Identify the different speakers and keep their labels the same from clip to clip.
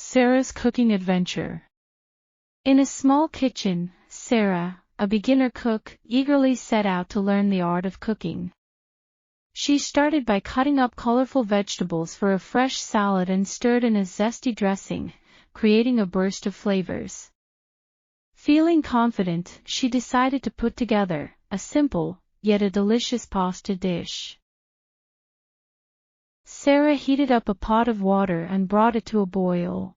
Speaker 1: Sara's cooking adventure. In a small kitchen, Sara, a beginner cook, eagerly set out to learn the art of cooking. She started by cutting up colorful vegetables for a fresh salad and stirred in a zesty dressing, creating a burst of flavors. Feeling confident, she decided to put together a simple, yet a delicious pasta dish. Sara heated up a pot of water and brought it to a boil.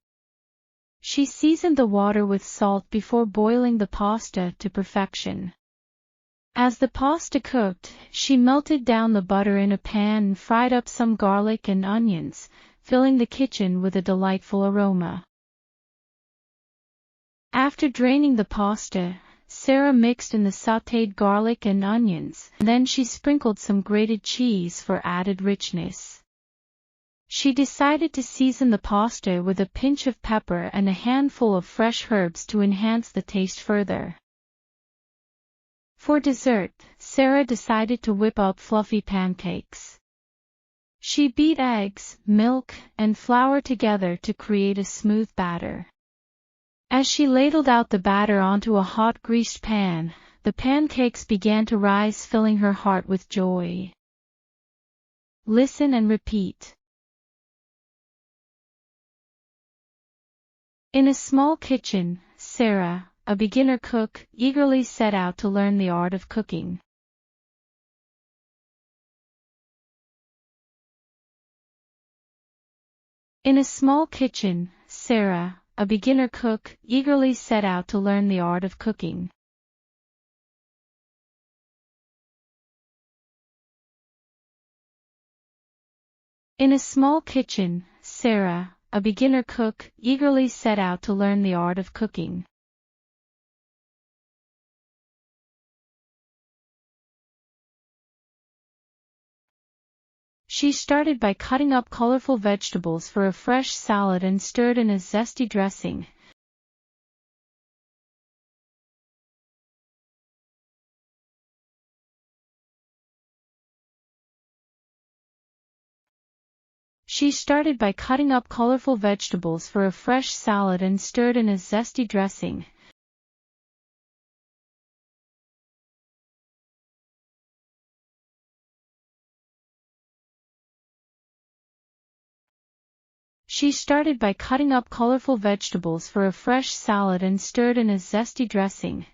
Speaker 1: She seasoned the water with salt before boiling the pasta to perfection. As the pasta cooked, she melted down the butter in a pan and fried up some garlic and onions, filling the kitchen with a delightful aroma. After draining the pasta, Sara mixed in the sautéed garlic and onions, and then she sprinkled some grated cheese for added richness. She decided to season the pasta with a pinch of pepper and a handful of fresh herbs to enhance the taste further. For dessert, Sara decided to whip up fluffy pancakes. She beat eggs, milk, and flour together to create a smooth batter. As she ladled out the batter onto a hot greased pan, the pancakes began to rise, filling her heart with joy. Listen and repeat. In a small kitchen, Sara, a beginner cook, eagerly set out to learn the art of cooking. In a small kitchen, Sara, a beginner cook, eagerly set out to learn the art of cooking. In a small kitchen, Sara, a beginner cook, eagerly set out to learn the art of cooking. She started by cutting up colorful vegetables for a fresh salad and stirred in a zesty dressing. She started by cutting up colorful vegetables for a fresh salad and stirred in a zesty dressing. She started by cutting up colorful vegetables for a fresh salad and stirred in a zesty dressing.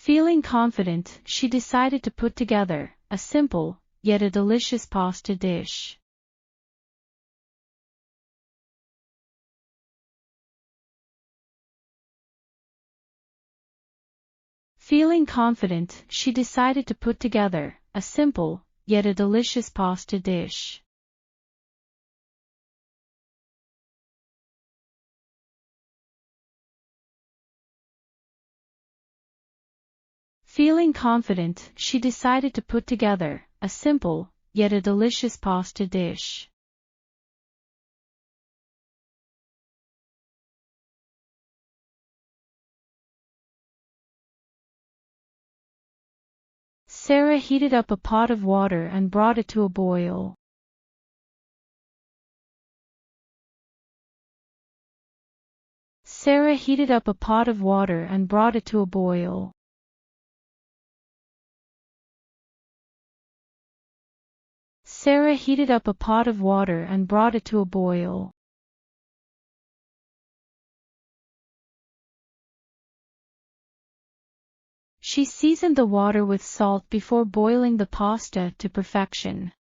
Speaker 1: Feeling confident, she decided to put together a simple, yet a delicious pasta dish. Feeling confident, she decided to put together a simple, yet a delicious pasta dish. Feeling confident, she decided to put together a simple, yet a delicious pasta dish. Sara heated up a pot of water and brought it to a boil. Sara heated up a pot of water and brought it to a boil. Sara heated up a pot of water and brought it to a boil. She seasoned the water with salt before boiling the pasta to perfection.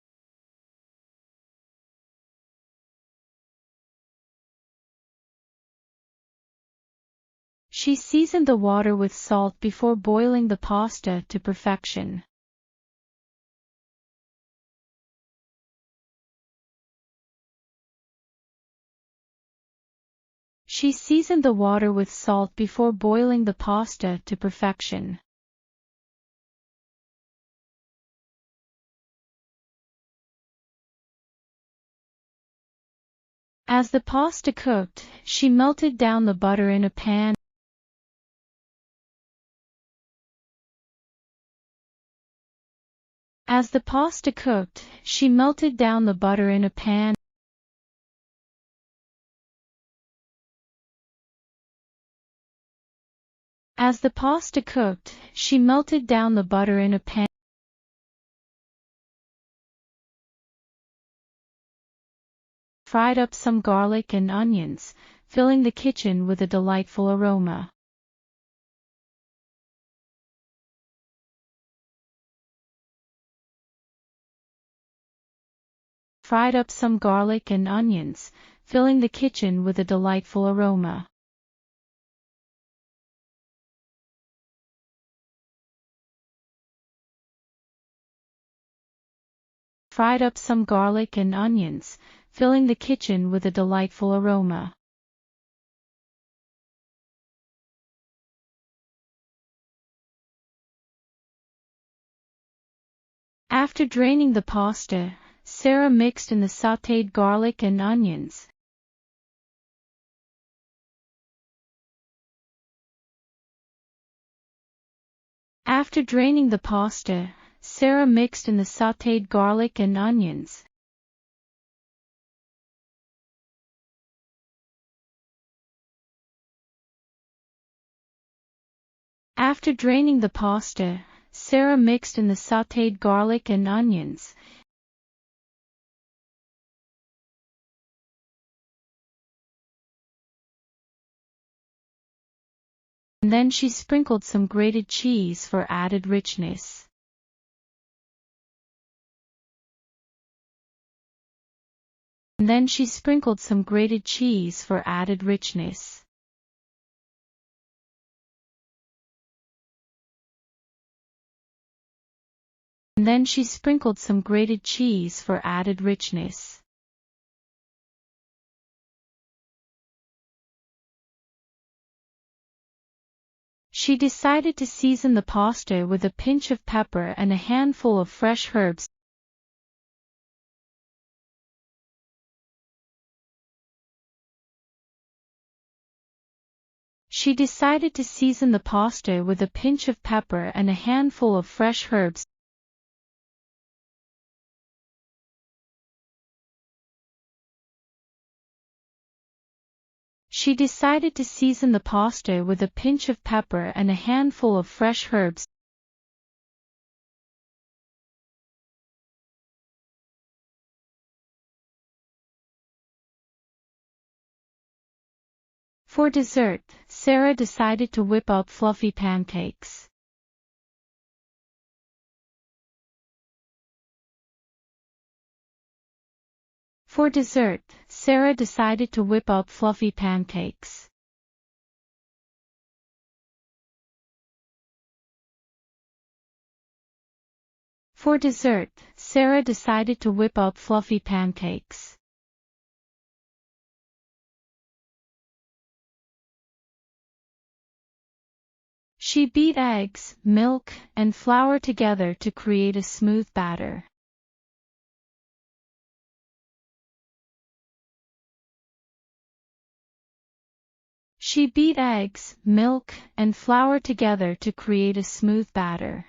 Speaker 1: She seasoned the water with salt before boiling the pasta to perfection. She seasoned the water with salt before boiling the pasta to perfection. As the pasta cooked, she melted down the butter in a pan As the pasta cooked, she melted down the butter in a pan. As the pasta cooked, she melted down the butter in a pan. Fried up some garlic and onions, filling the kitchen with a delightful aroma. Fried up some garlic and onions, filling the kitchen with a delightful aroma. Fried up some garlic and onions, filling the kitchen with a delightful aroma. After draining the pasta, Sara mixed in the sautéed garlic and onions. After draining the pasta, Sara mixed in the sautéed garlic and onions. After draining the pasta, Sara mixed in the sautéed garlic and onions. And then she sprinkled some grated cheese for added richness. And then she sprinkled some grated cheese for added richness. And then she sprinkled some grated cheese for added richness. She decided to season the pasta with a pinch of pepper and a handful of fresh herbs. She decided to season the pasta with a pinch of pepper and a handful of fresh herbs. She decided to season the pasta with a pinch of pepper and a handful of fresh herbs. For dessert, Sara decided to whip up fluffy pancakes. For dessert, Sara decided to whip up fluffy pancakes. For dessert, Sara decided to whip up fluffy pancakes. She beat eggs, milk, and flour together to create a smooth batter. She beat eggs, milk, and flour together to create a smooth batter.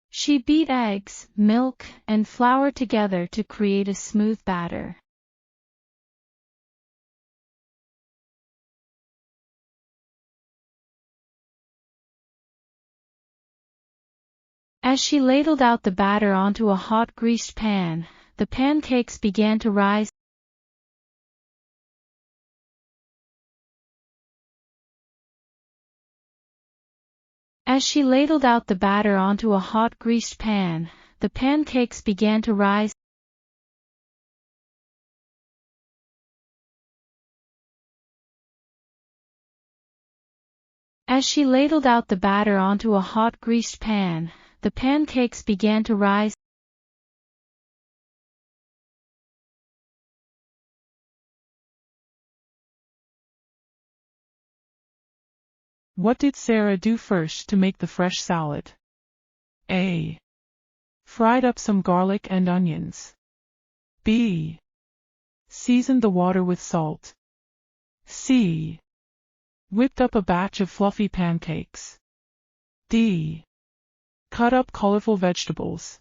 Speaker 1: She beat eggs, milk, and flour together to create a smooth batter. As she ladled out the batter onto a hot greased pan, the pancakes began to rise. As she ladled out the batter onto a hot greased pan, the pancakes began to rise. As she ladled out the batter onto a hot greased pan, the pancakes began to rise.
Speaker 2: What did Sara do first to make the fresh salad? A. Fried up some garlic and onions. B. Seasoned the water with salt. C. Whipped up a batch of fluffy pancakes. D. Cut up colorful vegetables.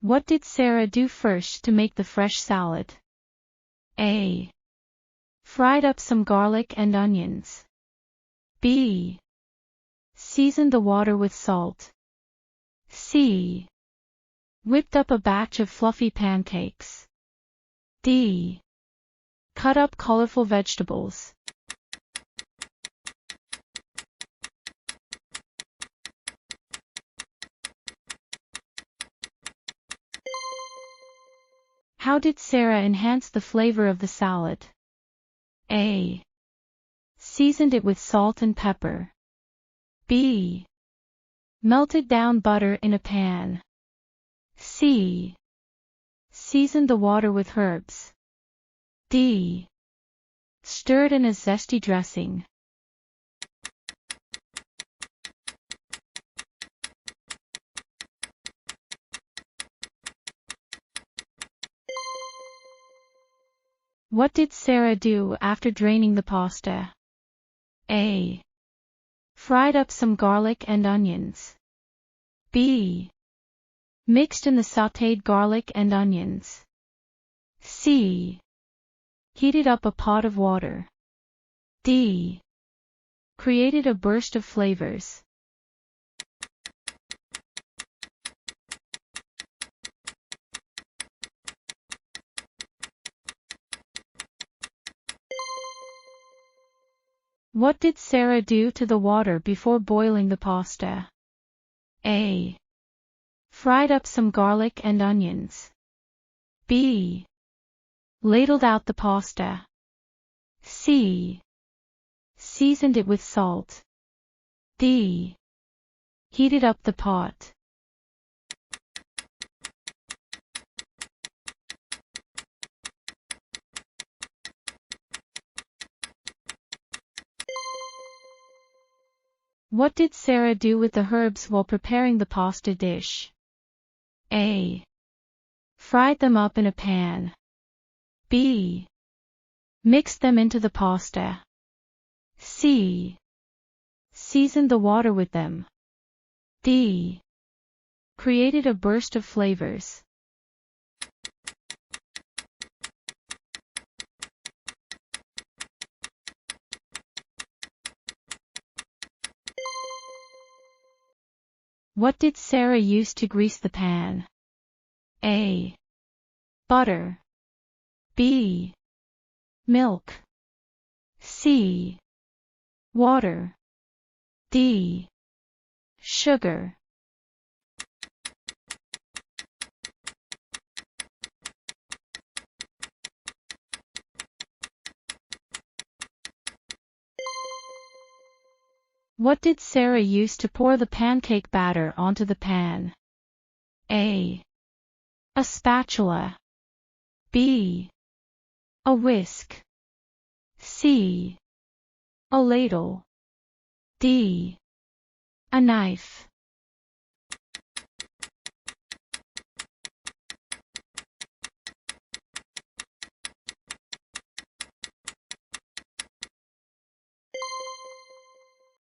Speaker 1: What did Sara do first to make the fresh salad? A. Fried up some garlic and onions. B. Seasoned the water with salt. C. Whipped up a batch of fluffy pancakes. D. Cut up colorful vegetables. How did Sara enhance the flavor of the salad? A. Seasoned it with salt and pepper. B. Melted down butter in a pan. C. Seasoned the water with herbs. D. Stirred in a zesty dressing. What did Sara do after draining the pasta? A. Fried up some garlic and onions. B. Mixed in the sautéed garlic and onions. C. Heated up a pot of water. D. Created a burst of flavors. What did Sara do to the water before boiling the pasta? A. Fried up some garlic and onions. B. Ladled out the pasta. C. Seasoned it with salt. D. Heated up the pot. What did Sara do with the herbs while preparing the pasta dish? A. Fried them up in a pan. B. Mixed them into the pasta. C. Seasoned the water with them. D. Created a burst of flavors. What did Sara use to grease the pan? A. Butter. B. Milk. C. Water. D. Sugar. What did Sara use to pour the pancake batter onto the pan? A. A spatula. B. A whisk. C. A ladle. D. A knife.